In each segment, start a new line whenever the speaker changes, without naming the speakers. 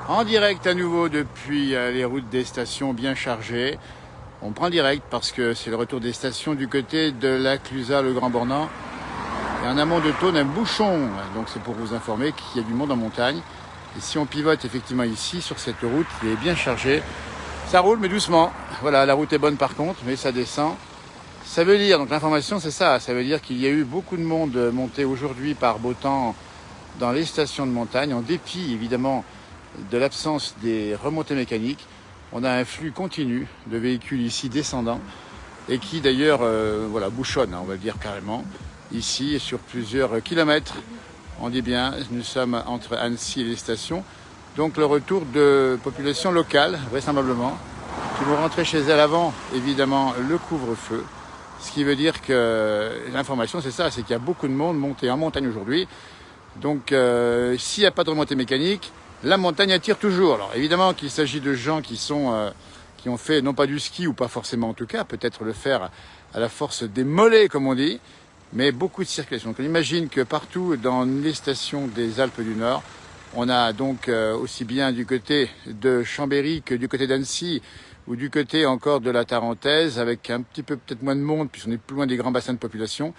En direct à nouveau depuis les routes des stations bien chargées. On prend direct parce que c'est le retour des stations du côté de la Clusaz, le Grand Bornand. Et en amont de Thônes, un bouchon. Donc c'est pour vous informer qu'il y a du monde en montagne. Et si on pivote effectivement ici, sur cette route, qui est bien chargée, ça roule mais doucement. Voilà, la route est bonne par contre, mais ça descend. Ça veut dire, donc l'information c'est ça, ça veut dire qu'il y a eu beaucoup de monde monté aujourd'hui par beau temps dans les stations de montagne, en dépit évidemment de l'absence des remontées mécaniques. On a un flux continu de véhicules ici descendants et qui d'ailleurs voilà, bouchonne, on va le dire carrément, ici sur plusieurs kilomètres. On dit bien, nous sommes entre Annecy et les stations. Donc le retour de population locale, vraisemblablement, qui vont rentrer chez elles avant, évidemment, le couvre-feu. Ce qui veut dire que l'information, c'est ça, c'est qu'il y a beaucoup de monde monté en montagne aujourd'hui. Donc s'il n'y a pas de remontée mécanique, la montagne attire toujours. Alors évidemment qu'il s'agit de gens qui ont fait non pas du ski ou pas forcément en tout cas, peut-être le faire à la force des mollets comme on dit, mais beaucoup de circulation. Donc on imagine que partout dans les stations des Alpes du Nord, on a donc aussi bien du côté de Chambéry que du côté d'Annecy ou du côté encore de la Tarentaise avec un petit peu peut-être moins de monde puisqu'on est plus loin des grands bassins de population.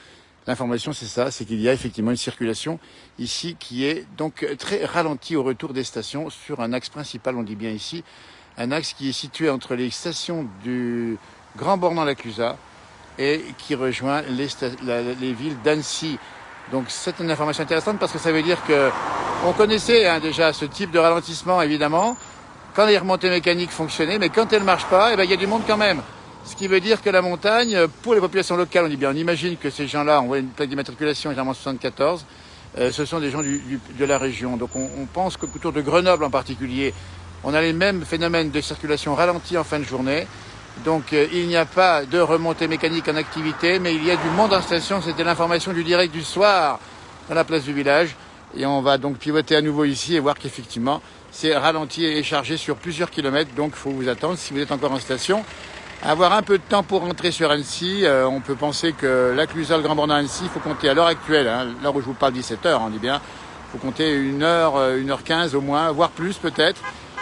L'information, c'est ça, c'est qu'il y a effectivement une circulation ici qui est donc très ralentie au retour des stations sur un axe principal, on dit bien ici, un axe qui est situé entre les stations du Grand Bornand-la-Clusaz et qui rejoint les villes d'Annecy. Donc c'est une information intéressante parce que ça veut dire que on connaissait déjà ce type de ralentissement évidemment quand les remontées mécaniques fonctionnaient, mais quand elles ne marchent pas, il y a du monde quand même. Ce qui veut dire que la montagne, pour les populations locales, on dit bien, on imagine que ces gens-là, on voit une plaque d'immatriculation, généralement 74, ce sont des gens de la région. Donc on pense qu'autour de Grenoble en particulier, on a les mêmes phénomènes de circulation ralentie en fin de journée. Donc il n'y a pas de remontée mécanique en activité, mais il y a du monde en station. C'était l'information du direct du soir dans la place du village. Et on va donc pivoter à nouveau ici et voir qu'effectivement, c'est ralenti et chargé sur plusieurs kilomètres. Donc il faut vous attendre, si vous êtes encore en station, avoir un peu de temps pour rentrer sur Annecy. On peut penser que la Clusaz, le Grand Bornand Annecy, il faut compter à l'heure actuelle, l'heure où je vous parle 17h, on dit bien, il faut compter 1h15 au moins, voire plus peut-être.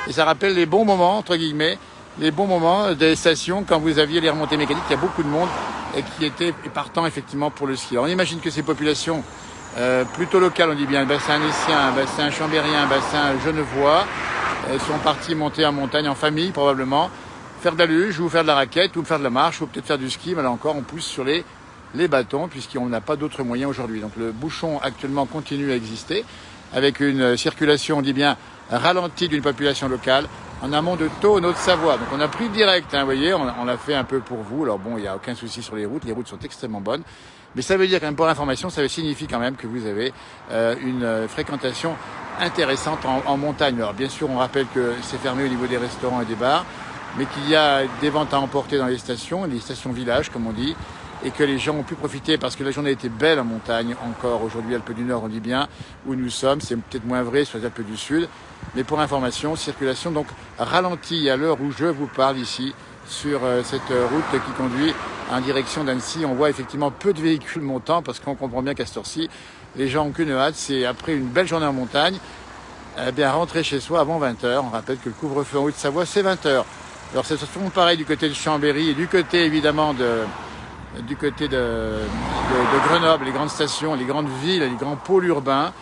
Et ça rappelle les bons moments, entre guillemets, les bons moments des stations quand vous aviez les remontées mécaniques, il y a beaucoup de monde et qui était partant effectivement pour le ski. Alors on imagine que ces populations plutôt locales, on dit bien, un bassin annécien, un bassin chambérien, un bassin genevois, sont partis monter en montagne en famille probablement, faire de la luge ou faire de la raquette ou faire de la marche ou peut-être faire du ski, mais là encore on pousse sur les bâtons puisqu'on n'a pas d'autres moyens aujourd'hui. Donc le bouchon actuellement continue à exister avec une circulation, on dit bien, ralentie d'une population locale en amont de Thônes, Haute-Savoie. Donc on a pris le direct, vous voyez, on l'a fait un peu pour vous. Alors bon, il n'y a aucun souci sur les routes sont extrêmement bonnes. Mais ça veut dire quand même, pour l'information, ça signifie quand même que vous avez une fréquentation intéressante en montagne. Alors bien sûr, on rappelle que c'est fermé au niveau des restaurants et des bars, mais qu'il y a des ventes à emporter dans les stations villages comme on dit, et que les gens ont pu profiter parce que la journée était belle en montagne encore. Aujourd'hui, Alpes du Nord, on dit bien, où nous sommes. C'est peut-être moins vrai sur les Alpes du Sud. Mais pour information, circulation donc ralentie à l'heure où je vous parle ici sur cette route qui conduit en direction d'Annecy. On voit effectivement peu de véhicules montant parce qu'on comprend bien qu'à cette heure-ci, les gens n'ont qu'une hâte, c'est après une belle journée en montagne, bien rentrer chez soi avant 20h. On rappelle que le couvre-feu en Haute-Savoie, c'est 20h. Alors c'est souvent pareil du côté de Chambéry et du côté évidemment de Grenoble, les grandes stations, les grandes villes, les grands pôles urbains.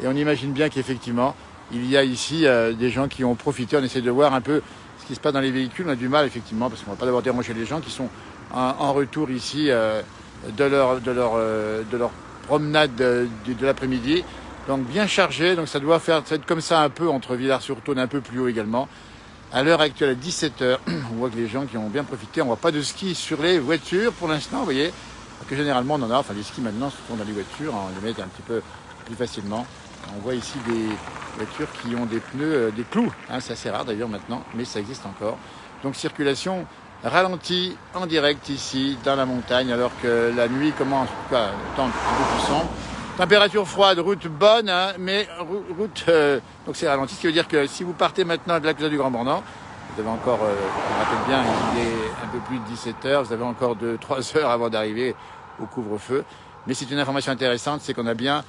Et on imagine bien qu'effectivement, il y a ici des gens qui ont profité. On essaie de voir un peu ce qui se passe dans les véhicules. On a du mal effectivement, parce qu'on ne va pas devoir déranger les gens qui sont en retour ici de leur promenade de l'après-midi. Donc bien chargé, donc ça doit être comme ça un peu entre Villars-sur-Thône, un peu plus haut également. À l'heure actuelle, à 17h, on voit que les gens qui ont bien profité, on voit pas de ski sur les voitures pour l'instant, vous voyez, parce que généralement on en a, enfin les skis maintenant se font dans les voitures, on les met un petit peu plus facilement. On voit ici des voitures qui ont des pneus, des clous, c'est assez rare d'ailleurs maintenant, mais ça existe encore. Donc circulation ralentie en direct ici dans la montagne, alors que la nuit commence, en tout cas, le temps un peu plus sombre. Température froide, route bonne, mais route... donc c'est ralenti, ce qui veut dire que si vous partez maintenant de la Clusaz du Grand Bornand, vous avez encore, je me rappelle bien, il est un peu plus de 17h, vous avez encore 3 heures avant d'arriver au couvre-feu. Mais c'est une information intéressante, c'est qu'on a bien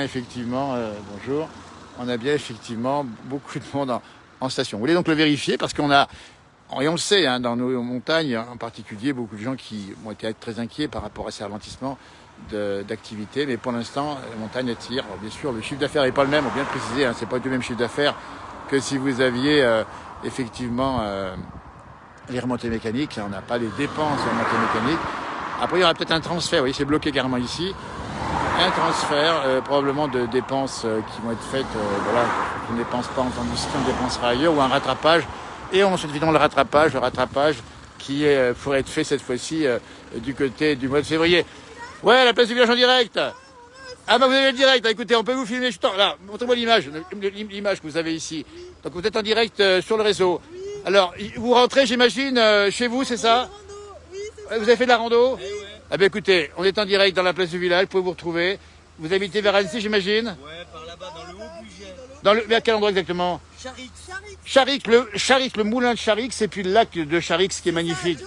effectivement, bonjour, on a bien effectivement beaucoup de monde en station. Vous voulez donc le vérifier parce qu'on a, et on le sait, hein, dans nos montagnes en particulier, beaucoup de gens qui ont été très inquiets par rapport à ces ralentissements d'activité. Mais pour l'instant, la montagne attire. Alors, bien sûr, le chiffre d'affaires n'est pas le même, on vient de préciser, hein, c'est pas du même chiffre d'affaires que si vous aviez effectivement les remontées mécaniques. On n'a pas les dépenses de remontées mécaniques. Après, il y aura peut-être un transfert, vous voyez, c'est bloqué carrément ici. Un transfert, probablement de dépenses qui vont être faites, voilà, on ne dépense pas en temps de ski, on dépensera ailleurs, ou un rattrapage. Et ensuite, évidemment, le rattrapage qui pourrait être fait cette fois-ci du côté du mois de février. Ouais, la place du village en direct. Ah bah vous avez le direct, écoutez, on peut vous filmer, là, montrez-moi l'image que vous avez ici. Donc vous êtes en direct sur le réseau. Alors, vous rentrez, j'imagine, chez vous, c'est ça? Vous avez fait de la rando? Ah ben écoutez, on est en direct dans la place du village, vous pouvez vous retrouver. Vous habitez vers Annecy, j'imagine?
Ouais, par là-bas, dans le Haut-Buget.
Mais à quel endroit exactement?
Charix.
Charix, le moulin de Charix, et puis le lac de Charix qui est magnifique.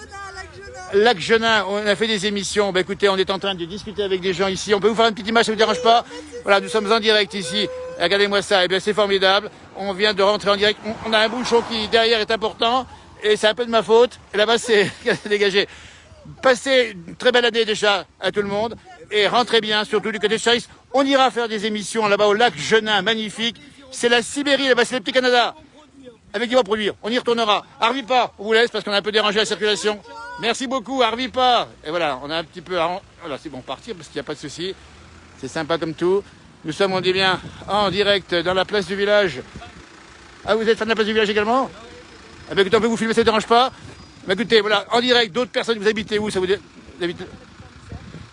Lac Genin, on a fait des émissions. Ben écoutez, on est en train de discuter avec des gens ici. On peut vous faire une petite image, ça vous dérange pas? Voilà, nous sommes en direct ici. Regardez-moi ça, eh bien c'est formidable. On vient de rentrer en direct. On a un bouchon qui derrière est important, et c'est un peu de ma faute. Et là-bas c'est dégagé. Passez une très belle année déjà à tout le monde et rentrez bien, surtout du côté de Charix. On ira faire des émissions là-bas au lac Genin, magnifique. C'est la Sibérie, là-bas, c'est le petit Canada. Avec des bons produits, on y retournera. Arvipa, on vous laisse parce qu'on a un peu dérangé la circulation. Merci beaucoup, Arvipa. Et voilà, on a un petit peu... Voilà, c'est bon, partir parce qu'il n'y a pas de souci. C'est sympa comme tout. Nous sommes, on dit bien, en direct dans la place du village. Ah, vous êtes fan de la place du village également? Ah ben écoutez, on peut vous filmer, ça ne dérange pas. Mais écoutez, voilà, en direct, d'autres personnes, vous habitez où? Vous habitez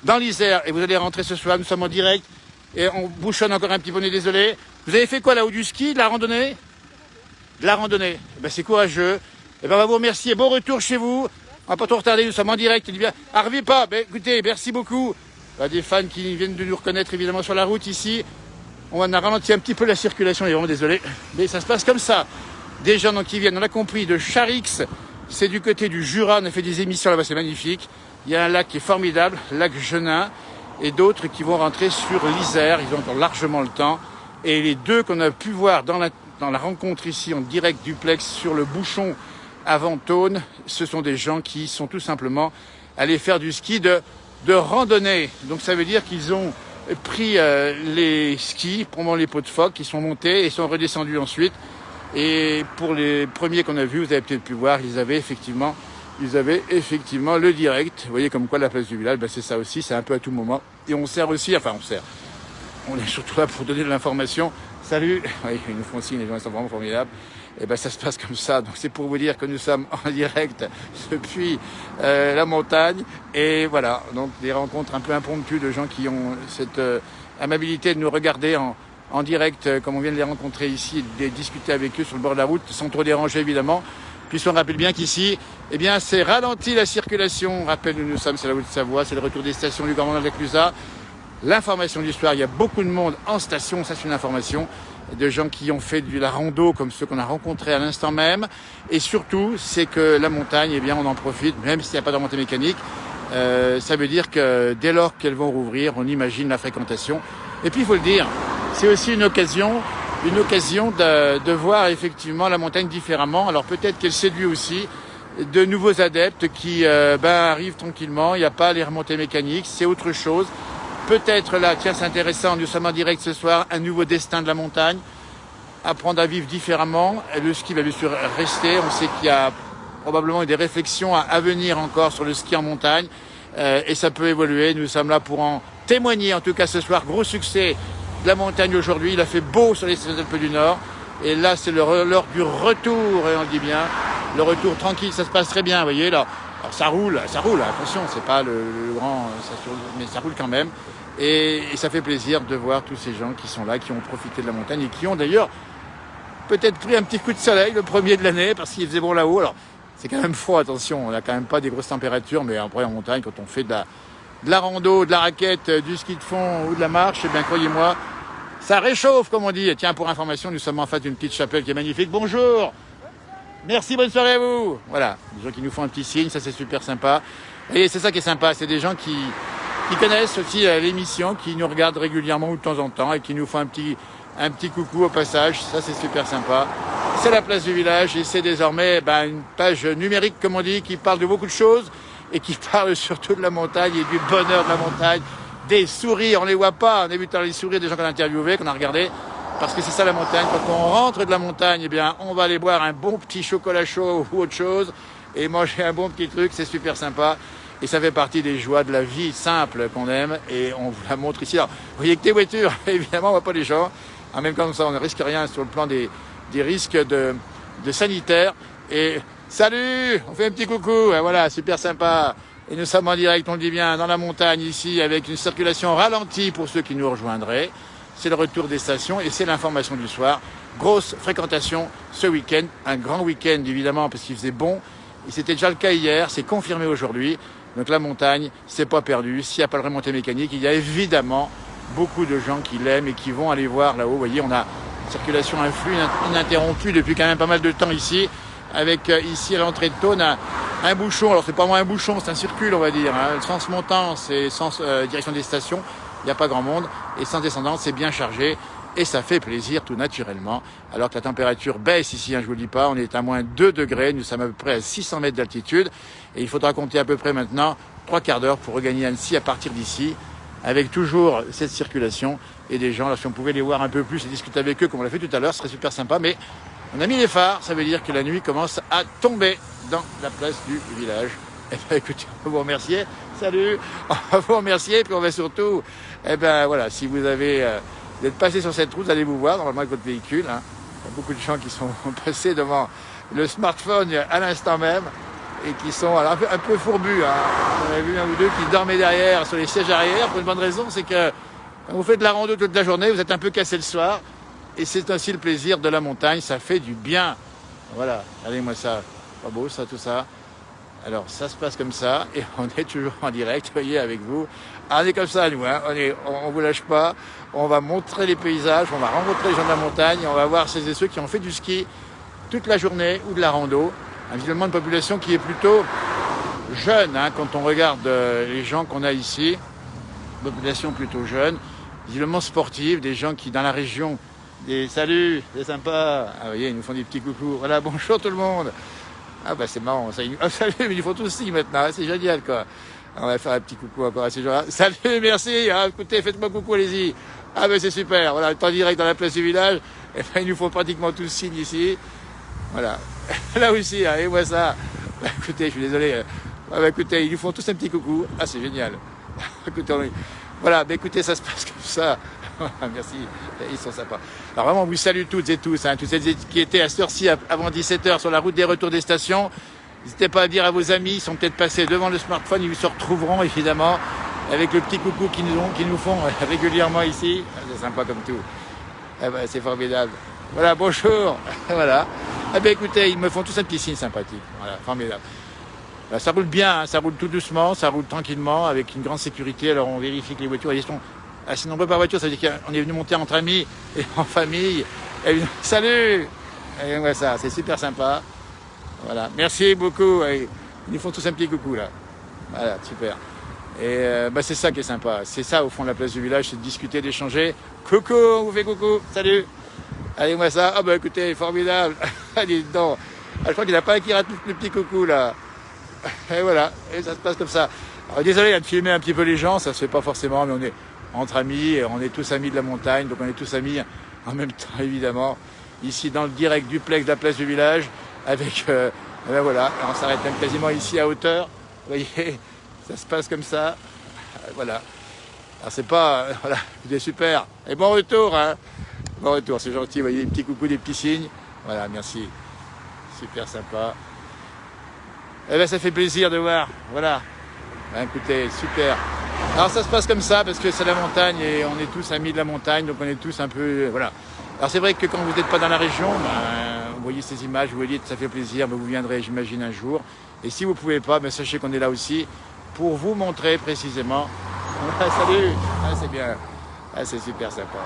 dans l'Isère, et vous allez rentrer ce soir, nous sommes en direct, et on bouchonne encore un petit peu, on est désolé. Vous avez fait quoi là-haut? Du ski, de la randonnée? De la randonnée. Ben, c'est courageux. Et ben, on va vous remercier, bon retour chez vous. On va pas trop retarder, nous sommes en direct, il dit bien. Arvipa, ben écoutez, merci beaucoup. Ben, des fans qui viennent de nous reconnaître évidemment sur la route ici. On a ralenti un petit peu la circulation, on est vraiment désolé. Mais ça se passe comme ça. Des gens donc, qui viennent, on l'a compris, de Charix. C'est du côté du Jura, on a fait des émissions là-bas, c'est magnifique. Il y a un lac qui est formidable, lac Genin, et d'autres qui vont rentrer sur l'Isère, ils ont encore largement le temps. Et les deux qu'on a pu voir dans la rencontre ici en direct duplex sur le bouchon avant Thônes, ce sont des gens qui sont tout simplement allés faire du ski de randonnée. Donc ça veut dire qu'ils ont pris les skis, probablement les pots de phoque, ils sont montés et sont redescendus ensuite. Et pour les premiers qu'on a vus, vous avez peut-être pu voir, ils avaient effectivement le direct. Vous voyez comme quoi la place du village, ben c'est ça aussi, c'est un peu à tout moment. Et on sert aussi, on est surtout là pour donner de l'information. Salut, oui, ils nous font signe, les gens sont vraiment formidables. Et ben ça se passe comme ça. Donc c'est pour vous dire que nous sommes en direct depuis la montagne. Et voilà, donc des rencontres un peu impromptues de gens qui ont cette amabilité de nous regarder en direct, comme on vient de les rencontrer ici, et de discuter avec eux sur le bord de la route, sans trop déranger évidemment. Puis on rappelle bien qu'ici, eh bien, c'est ralenti la circulation. On rappelle où nous sommes, c'est la Haute-Savoie, c'est le retour des stations du Grand Bornand de la Clusaz. L'information du soir, il y a beaucoup de monde en station, ça c'est une information, de gens qui ont fait de la rando comme ceux qu'on a rencontrés à l'instant même. Et surtout, c'est que la montagne, eh bien, on en profite, même s'il n'y a pas de remontée mécanique. Ça veut dire que dès lors qu'elles vont rouvrir, on imagine la fréquentation. Et puis, il faut le dire, c'est aussi une occasion de voir effectivement la montagne différemment. Alors peut-être qu'elle séduit aussi de nouveaux adeptes qui arrivent tranquillement. Il n'y a pas les remontées mécaniques, c'est autre chose. Peut-être là, tiens, c'est intéressant, nous sommes en direct ce soir, un nouveau destin de la montagne, apprendre à vivre différemment. Le ski va bien sûr rester. On sait qu'il y a probablement des réflexions à venir encore sur le ski en montagne et ça peut évoluer. Nous sommes là pour en témoigner. En tout cas, ce soir, gros succès de la montagne aujourd'hui. Il a fait beau sur les Alpes du Nord. Et là, c'est l'heure du retour, et on le dit bien. Le retour tranquille, ça se passe très bien, vous voyez là. Alors ça roule, attention, c'est pas le grand, mais ça roule quand même. Et ça fait plaisir de voir tous ces gens qui sont là, qui ont profité de la montagne et qui ont d'ailleurs peut-être pris un petit coup de soleil le premier de l'année parce qu'il faisait bon là-haut. Alors c'est quand même froid, attention, on n'a quand même pas des grosses températures, mais après en montagne, quand on fait de la rando, de la raquette, du ski de fond ou de la marche, eh bien croyez-moi, ça réchauffe comme on dit. Et tiens, pour information, nous sommes en face d'une petite chapelle qui est magnifique. Bonjour! Merci, bonne soirée à vous. Voilà, des gens qui nous font un petit signe, ça c'est super sympa. Et c'est ça qui est sympa, c'est des gens qui connaissent aussi l'émission, qui nous regardent régulièrement ou de temps en temps et qui nous font un petit un petit coucou au passage, ça c'est super sympa. C'est la place du village et c'est désormais une page numérique, comme on dit, qui parle de beaucoup de choses et qui parle surtout de la montagne et du bonheur de la montagne, des sourires, on les voit pas, on a vu tout à l'heure les sourires des gens qu'on a interviewés, qu'on a regardé, parce que c'est ça la montagne. Quand on rentre de la montagne, eh bien, on va aller boire un bon petit chocolat chaud ou autre chose et manger un bon petit truc, c'est super sympa. Et ça fait partie des joies de la vie simple qu'on aime et on vous la montre ici. Alors, vous voyez que des voitures, évidemment, on voit pas les gens. En même temps, comme ça, on ne risque rien sur le plan des risques de sanitaire. Et salut, on fait un petit coucou, et voilà, super sympa. Et nous sommes en direct, on le dit bien, dans la montagne ici, avec une circulation ralentie pour ceux qui nous rejoindraient. C'est le retour des stations et c'est l'information du soir. Grosse fréquentation ce week-end, un grand week-end évidemment parce qu'il faisait bon. Et c'était déjà le cas hier, c'est confirmé aujourd'hui. Donc la montagne, c'est pas perdu. S'il n'y a pas de remontée mécanique, il y a évidemment beaucoup de gens qui l'aiment et qui vont aller voir là-haut. Vous voyez, on a une circulation, un flux ininterrompu depuis quand même pas mal de temps ici. Avec ici à l'entrée de Thônes, un bouchon. Alors c'est pas vraiment un bouchon, c'est un circule on va dire. Hein. Sens montant, c'est sens direction des stations. Il n'y a pas grand monde. Et sens descendant, c'est bien chargé. Et ça fait plaisir tout naturellement. Alors que la température baisse ici, hein, je vous le dis pas, on est à moins 2 degrés. Nous sommes à peu près à 600 mètres d'altitude. Et il faudra compter à peu près maintenant 3 quarts d'heure pour regagner Annecy à partir d'ici. Avec toujours cette circulation et des gens. Alors si on pouvait les voir un peu plus et discuter avec eux comme on l'a fait tout à l'heure, ce serait super sympa. Mais on a mis les phares, ça veut dire que la nuit commence à tomber dans la place du village. Eh bien écoutez, on va vous remercier. Salut, on va vous remercier. Et puis on va surtout, voilà, si vous avez... Vous êtes passé sur cette route, allez vous voir, normalement avec votre véhicule. Hein. Il y a beaucoup de gens qui sont passés devant le smartphone à l'instant même et qui sont alors, un peu fourbus. Hein. On a vu un ou deux qui dormaient derrière sur les sièges arrière pour une bonne raison, c'est que quand vous faites de la rando toute la journée, vous êtes un peu cassé le soir et c'est aussi le plaisir de la montagne, ça fait du bien. Voilà, regardez-moi ça, pas beau ça, tout ça. Alors ça se passe comme ça et on est toujours en direct, vous voyez, avec vous. Ah, on est comme ça nous, hein. On vous lâche pas, on va montrer les paysages, on va rencontrer les gens de la montagne, on va voir celles et ceux qui ont fait du ski toute la journée ou de la rando. Un visuellement de population qui est plutôt jeune, hein, quand on regarde les gens qu'on a ici, population plutôt jeune, visiblement sportive, des gens qui dans la région, des salut, c'est sympa, ah, vous voyez, ils nous font des petits coucous, voilà, bonjour tout le monde. Ah bah c'est marrant, ça, salut, mais ils font tous signe maintenant, c'est génial quoi. On va faire un petit coucou encore à ces gens-là. Salut, merci, ah, écoutez, faites-moi coucou, allez-y. Ah ben c'est super, voilà, le temps direct dans la place du village, et ben ils nous font pratiquement tous signe ici. Voilà, là aussi, hein, et moi ça. Bah, écoutez, je suis désolé. Ah, bah, écoutez, ils nous font tous un petit coucou, ah c'est génial. Écoutez, voilà, bah, écoutez, ça se passe comme ça. Merci, ils sont sympas. Alors vraiment, on vous salue toutes et tous, hein, tous celles qui étaient à cette heure-ci avant 17h sur la route des retours des stations. N'hésitez pas à dire à vos amis, ils sont peut-être passés devant le smartphone, ils se retrouveront évidemment avec le petit coucou qu'ils nous font régulièrement ici. C'est sympa comme tout. Eh ben, c'est formidable. Voilà, bonjour. Voilà. Eh bien écoutez, ils me font tous un petit signe sympathique. Voilà, formidable. Là, ça roule bien, hein, ça roule tout doucement, ça roule tranquillement, avec une grande sécurité. Alors on vérifie que les voitures, elles sont assez nombreux par voiture, ça veut dire qu'on est venu monter entre amis et en famille. Et, salut. Et ouais, ça, c'est super sympa. Voilà, merci beaucoup. Ils nous font tous un petit coucou là. Voilà, super. Et c'est ça qui est sympa. C'est ça au fond de la place du village, c'est de discuter, d'échanger. Coucou, on vous fait coucou. Salut. Allez, moi ça. Ah bah écoutez, formidable. Allez, donc. Ah, je crois qu'il n'a pas qui rate le petit coucou là. Et voilà, et ça se passe comme ça. Alors, désolé de filmer un petit peu les gens, ça se fait pas forcément, mais on est entre amis, on est tous amis de la montagne, donc on est tous amis en même temps évidemment. Ici dans le direct duplex de la place du village. Avec, voilà, on s'arrête même quasiment ici à hauteur. Vous voyez, ça se passe comme ça. Voilà. Alors c'est pas, voilà, c'est super. Et bon retour, hein. Bon retour, c'est gentil. Vous voyez, des petits coucous, des petits signes. Voilà, merci. Super sympa. Eh bien, ça fait plaisir de voir. Voilà. Ben, écoutez, super. Alors ça se passe comme ça parce que c'est la montagne et on est tous amis de la montagne, donc on est tous un peu, voilà. Alors c'est vrai que quand vous n'êtes pas dans la région, vous voyez ces images, vous voyez, ça fait plaisir, mais vous viendrez, j'imagine, un jour. Et si vous ne pouvez pas, sachez qu'on est là aussi pour vous montrer précisément. Ah, salut, ah, c'est bien, ah, c'est super sympa.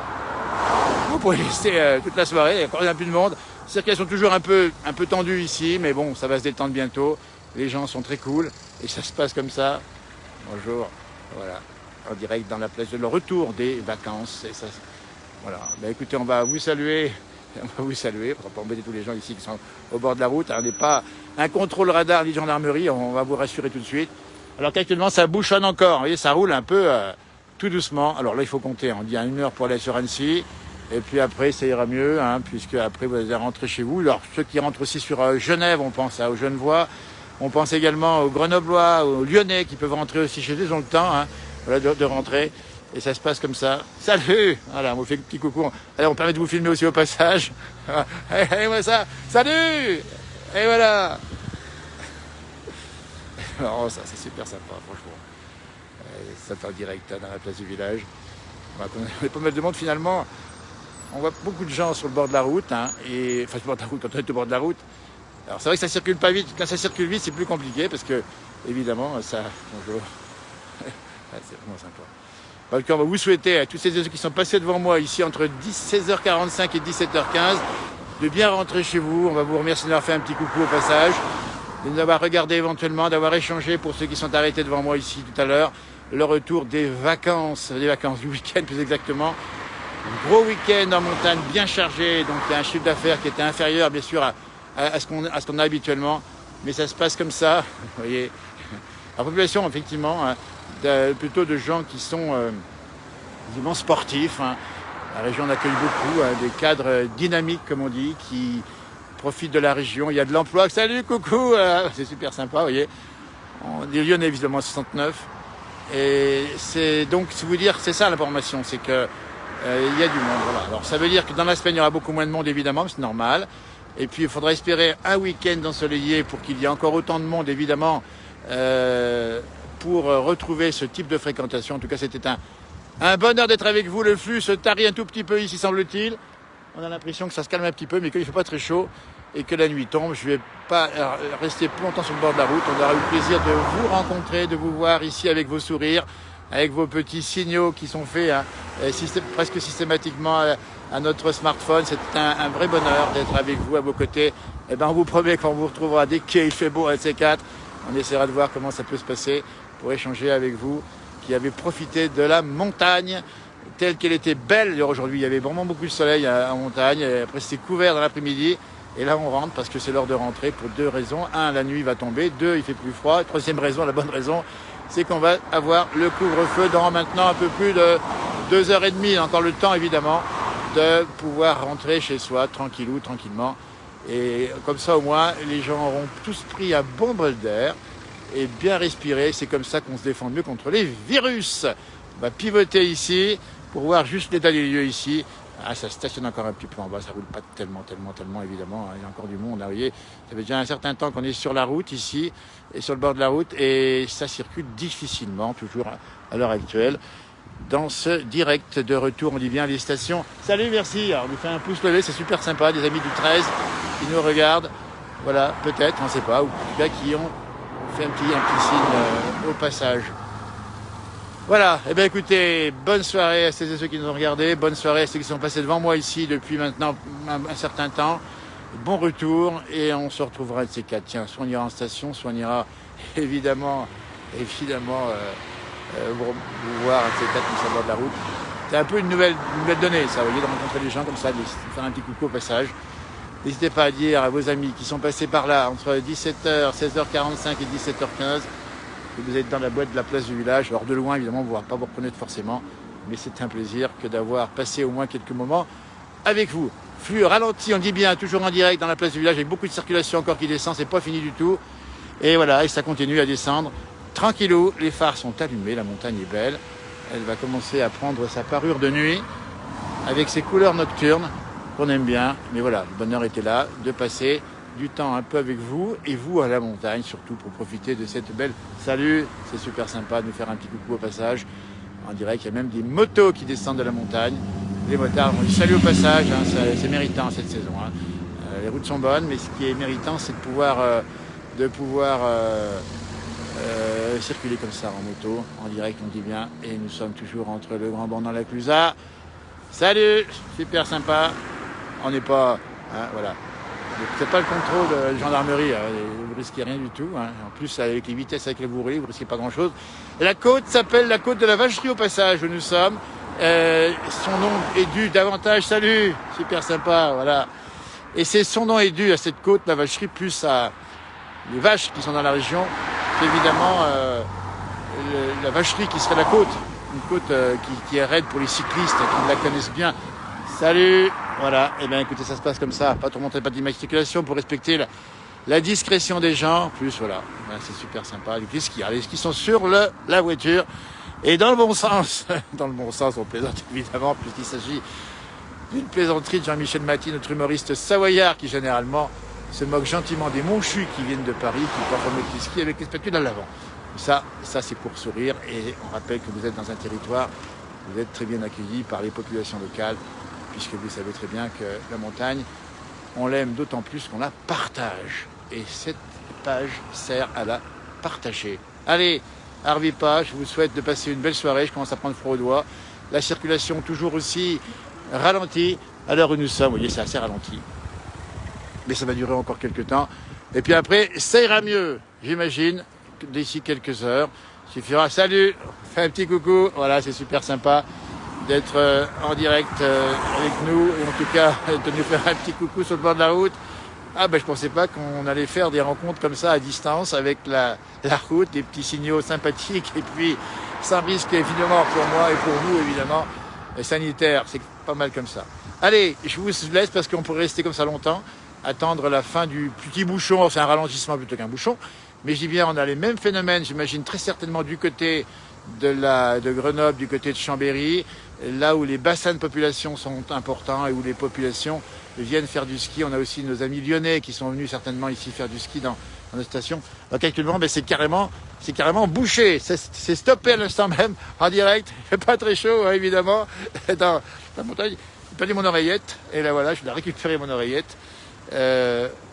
Vous pouvez rester toute la soirée, il y a encore un peu de monde. C'est-à-dire qu'elles sont toujours un peu tendues ici, mais bon, ça va se détendre bientôt. Les gens sont très cool et ça se passe comme ça. Bonjour, voilà, en direct dans la place de le retour des vacances. Et ça, Voilà. Ben, écoutez, on va vous saluer. On va vous saluer. On va pas embêter tous les gens ici qui sont au bord de la route. On n'est pas un contrôle radar ni gendarmerie. On va vous rassurer tout de suite. Alors qu'actuellement, ça bouchonne encore. Vous voyez, ça roule un peu tout doucement. Alors là, il faut compter. On dit à 1 heure pour aller sur Annecy. Et puis après, ça ira mieux, hein, puisque après, vous allez rentrer chez vous. Alors, ceux qui rentrent aussi sur Genève, on pense aux Genevois. On pense également aux Grenoblois, aux Lyonnais qui peuvent rentrer aussi chez eux. Ils ont le temps, hein, voilà, de rentrer. Et ça se passe comme ça. Salut! Voilà, on vous fait un petit coucou. Allez, on permet de vous filmer aussi au passage. Allez, moi ça. Salut! Et voilà! Alors, ça, c'est super sympa, franchement. Ça fait en direct dans la place du village. On a pas mal de monde finalement. On voit beaucoup de gens sur le bord de la route, hein, et enfin sur le bord de la route, quand on est au bord de la route. Alors c'est vrai que ça circule pas vite. Quand ça circule vite, c'est plus compliqué parce que évidemment ça. Bonjour. C'est vraiment sympa. Donc on va vous souhaiter à tous ces qui sont passés devant moi ici entre 16h45 et 17h15 de bien rentrer chez vous. On va vous remercier d'avoir fait un petit coucou au passage, de nous avoir regardé éventuellement, d'avoir échangé pour ceux qui sont arrêtés devant moi ici tout à l'heure. Le retour des vacances du week-end plus exactement. Un gros week-end en montagne bien chargé, donc il y a un chiffre d'affaires qui était inférieur bien sûr à ce qu'on a habituellement, mais ça se passe comme ça, vous voyez. La population effectivement, hein, plutôt de gens qui sont sportifs, hein. La région en accueille beaucoup, hein, des cadres dynamiques comme on dit, qui profitent de la région, il y a de l'emploi, salut, coucou, c'est super sympa, vous voyez. Des Lyonnais évidemment 69, et c'est donc, si vous dire, c'est ça l'information, c'est que il y a du monde, voilà. Alors ça veut dire que dans la semaine il y aura beaucoup moins de monde évidemment, c'est normal. Et puis il faudra espérer un week-end ensoleillé pour qu'il y ait encore autant de monde évidemment pour retrouver ce type de fréquentation. En tout cas c'était un bonheur d'être avec vous. Le flux se tarit un tout petit peu ici semble-t-il. On a l'impression que ça se calme un petit peu mais qu'il ne fait pas très chaud et que la nuit tombe. Je ne vais pas rester plus longtemps sur le bord de la route. On aura eu le plaisir de vous rencontrer, de vous voir ici avec vos sourires, avec vos petits signaux qui sont faits presque systématiquement à notre smartphone. C'est un vrai bonheur d'être avec vous, à vos côtés. Et ben, on vous promet qu'on vous retrouvera dès qu'il fait beau à C4. On essaiera de voir comment ça peut se passer pour échanger avec vous qui avez profité de la montagne telle qu'elle était belle. Aujourd'hui, il y avait vraiment beaucoup de soleil en montagne. Et après, c'était couvert dans l'après-midi. Et là, on rentre parce que c'est l'heure de rentrer pour 2 raisons. 1, la nuit va tomber. 2, il fait plus froid. 3e raison, la bonne raison, c'est qu'on va avoir le couvre-feu dans maintenant un peu plus de 2h30, encore le temps évidemment de pouvoir rentrer chez soi tranquillement. Et comme ça au moins les gens auront tous pris un bon bol d'air et bien respiré. C'est comme ça qu'on se défend mieux contre les virus. On va pivoter ici pour voir juste l'état des lieux ici. Ah, ça stationne encore un petit peu en bas, ça roule pas tellement évidemment, il y a encore du monde, vous voyez, ça fait déjà un certain temps qu'on est sur la route ici, et sur le bord de la route, et ça circule difficilement, toujours à l'heure actuelle, dans ce direct de retour, on dit bien les stations. Salut, merci, alors on nous fait un pouce levé, c'est super sympa, des amis du 13 qui nous regardent, voilà, peut-être, on ne sait pas, ou en tout cas qui ont fait un petit signe au passage. Voilà, eh bien écoutez, bonne soirée à celles et ceux qui nous ont regardés, bonne soirée à ceux qui sont passés devant moi ici depuis maintenant un certain temps. Bon retour et on se retrouvera de ces 4. Tiens, soit on ira en station, soit on ira évidemment vous voir de ces 4 qui sont au bord de la route. C'est un peu une nouvelle donnée ça, vous voyez, de rencontrer les gens comme ça, de faire un petit coucou au passage. N'hésitez pas à dire à vos amis qui sont passés par là entre 17h, 16h45 et 17h15. Vous êtes dans la boîte de la place du village. Alors de loin, évidemment, vous ne pourrez pas vous reconnaître forcément. Mais c'est un plaisir que d'avoir passé au moins quelques moments avec vous. Flux ralenti, on dit bien, toujours en direct dans la place du village, avec beaucoup de circulation encore qui descend. C'est pas fini du tout. Et voilà, et ça continue à descendre. Tranquillou, les phares sont allumés, la montagne est belle. Elle va commencer à prendre sa parure de nuit avec ses couleurs nocturnes qu'on aime bien. Mais voilà, le bonheur était là de passer du temps un peu avec vous et vous à la montagne surtout pour profiter de cette belle salut, c'est super sympa de nous faire un petit coucou au passage. On dirait qu'il y a même des motos qui descendent de la montagne, les motards ont dit salut au passage, hein, c'est méritant cette saison, hein. Les routes sont bonnes mais ce qui est méritant c'est de pouvoir circuler comme ça en moto, en direct on dit bien, et nous sommes toujours entre le Grand Bornand et la Clusaz. Salut, super sympa, on n'est pas, hein, voilà. C'est pas le contrôle de la gendarmerie, vous ne risquez rien du tout, hein. En plus avec les vitesses avec lesquelles vous roulez, vous ne risquez pas grand chose. Et la côte s'appelle la côte de la Vacherie au passage où nous sommes. Son nom est dû davantage, salut, super sympa, voilà. Et son nom est dû à cette côte, la Vacherie, plus à les vaches qui sont dans la région, évidemment la Vacherie qui serait la côte, une côte qui est raide pour les cyclistes qui la connaissent bien. Salut, voilà, et bien écoutez, ça se passe comme ça, pas trop montrer, pas d'immatriculation pour respecter la discrétion des gens, plus voilà, c'est super sympa. Les skis sont sur la voiture, et dans le bon sens, on plaisante évidemment, puisqu'il s'agit d'une plaisanterie de Jean-Michel Maty, notre humoriste savoyard, qui généralement se moque gentiment des monchus qui viennent de Paris, qui portent les skis avec les spatules à l'avant. Ça c'est pour sourire, et on rappelle que vous êtes dans un territoire, vous êtes très bien accueillis par les populations locales, puisque vous savez très bien que la montagne, on l'aime d'autant plus qu'on la partage. Et cette page sert à la partager. Allez, Harvey Page, je vous souhaite de passer une belle soirée, je commence à prendre froid aux doigts. La circulation toujours aussi ralentie, à l'heure où nous sommes, vous voyez, c'est assez ralenti. Mais ça va durer encore quelques temps. Et puis après, ça ira mieux, j'imagine, d'ici quelques heures. Il suffira, salut, fais un petit coucou, voilà, c'est super sympa d'être en direct avec nous, et en tout cas de nous faire un petit coucou sur le bord de la route. Ah ben je pensais pas qu'on allait faire des rencontres comme ça à distance avec la route, des petits signaux sympathiques, et puis sans risque évidemment pour moi et pour vous évidemment, sanitaire, c'est pas mal comme ça. Allez, je vous laisse parce qu'on pourrait rester comme ça longtemps, attendre la fin du petit bouchon, c'est un ralentissement plutôt qu'un bouchon, mais je dis bien on a les mêmes phénomènes, j'imagine très certainement du côté de Grenoble, du côté de Chambéry, là où les bassins de population sont importants et où les populations viennent faire du ski. On a aussi nos amis lyonnais qui sont venus certainement ici faire du ski dans nos stations. Donc actuellement, c'est carrément bouché. C'est stoppé à l'instant même, en direct. Il fait pas très chaud, hein, évidemment, dans la montagne. J'ai perdu mon oreillette, et là voilà, je vais récupérer mon oreillette.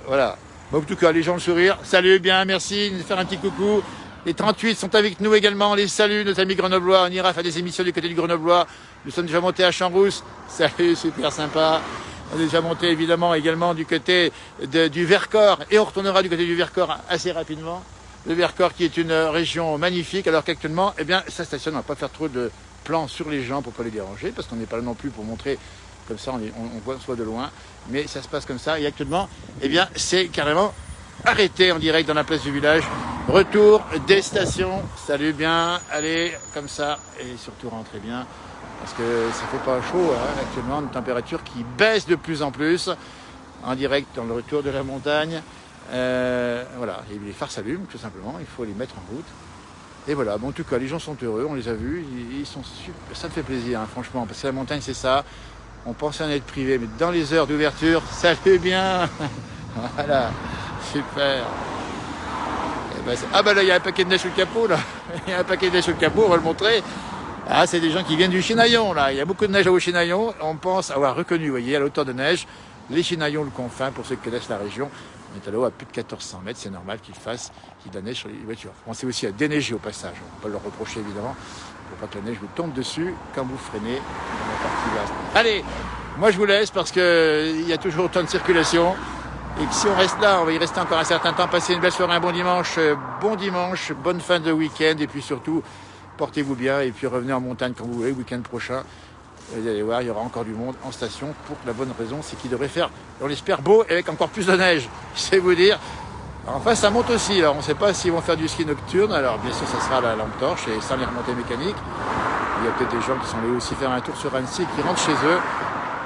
Voilà. Bon, en tout cas, les gens le sourire. Salut, bien, merci de faire un petit coucou. Les 38 sont avec nous également. On les salue, nos amis grenoblois. On ira faire des émissions du côté du grenoblois. Nous sommes déjà montés à Champs-Rousse. Salut, super sympa. On est déjà monté évidemment également du côté du Vercors. Et on retournera du côté du Vercors assez rapidement. Le Vercors qui est une région magnifique. Alors qu'actuellement, eh bien, ça stationne. On ne va pas faire trop de plans sur les gens pour ne pas les déranger. Parce qu'on n'est pas là non plus pour montrer comme ça. On voit soit de loin. Mais ça se passe comme ça. Et actuellement, eh bien, c'est carrément arrêté en direct dans la place du village. Retour des stations. Salut bien. Allez, comme ça. Et surtout rentrez bien. Parce que ça fait pas chaud, hein, actuellement, une température qui baisse de plus en plus. En direct dans le retour de la montagne. Voilà. Et les phares s'allument, tout simplement. Il faut les mettre en route. Et voilà. Bon, en tout cas, les gens sont heureux. On les a vus. Ils sont super. Ça me fait plaisir, hein, franchement. Parce que la montagne, c'est ça. On pensait en être privé. Mais dans les heures d'ouverture, ça fait bien. Voilà. Super. Ah bah là, il y a un paquet de neige sur le capot, là. Il y a un paquet de neige sur le capot, on va le montrer. Ah, c'est des gens qui viennent du Chinaillon, là. Il y a beaucoup de neige au Chinaillon. On pense avoir reconnu, vous voyez, à l'auteur de neige, les Chinaillons, le Confin, pour ceux qui connaissent la région. On est à l'eau à plus de 1400 mètres, c'est normal qu'il fasse, qu'il y ait de la neige sur les voitures. Pensez aussi à déneiger au passage. On peut leur reprocher, évidemment, pour pas que la neige vous tombe dessus quand vous freinez dans la partie vaste. Allez, moi je vous laisse parce qu'il y a toujours autant de circulation. Et que si on reste là, on va y rester encore un certain temps. Passez une belle soirée, un bon dimanche, bonne fin de week-end. Et puis surtout, portez-vous bien et puis revenez en montagne quand vous voulez, le week-end prochain. Vous allez voir, il y aura encore du monde en station pour la bonne raison, c'est qu'il devrait faire, on l'espère, beau et avec encore plus de neige. Je sais vous dire. Enfin, ça monte aussi. Alors, on ne sait pas s'ils vont faire du ski nocturne. Alors, bien sûr, ça sera la lampe torche et sans les remontées mécaniques. Il y a peut-être des gens qui sont allés aussi faire un tour sur Annecy qui rentrent chez eux.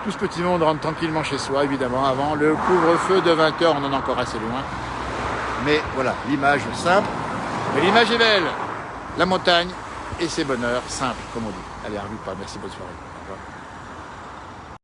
Tout ce petit monde rentre tranquillement chez soi, évidemment, avant le couvre-feu de 20h, on en est encore assez loin. Mais voilà, l'image simple, mais l'image est belle. La montagne et ses bonheurs simples, comme on dit. Allez, Harvey Page, merci, bonne soirée. Au revoir.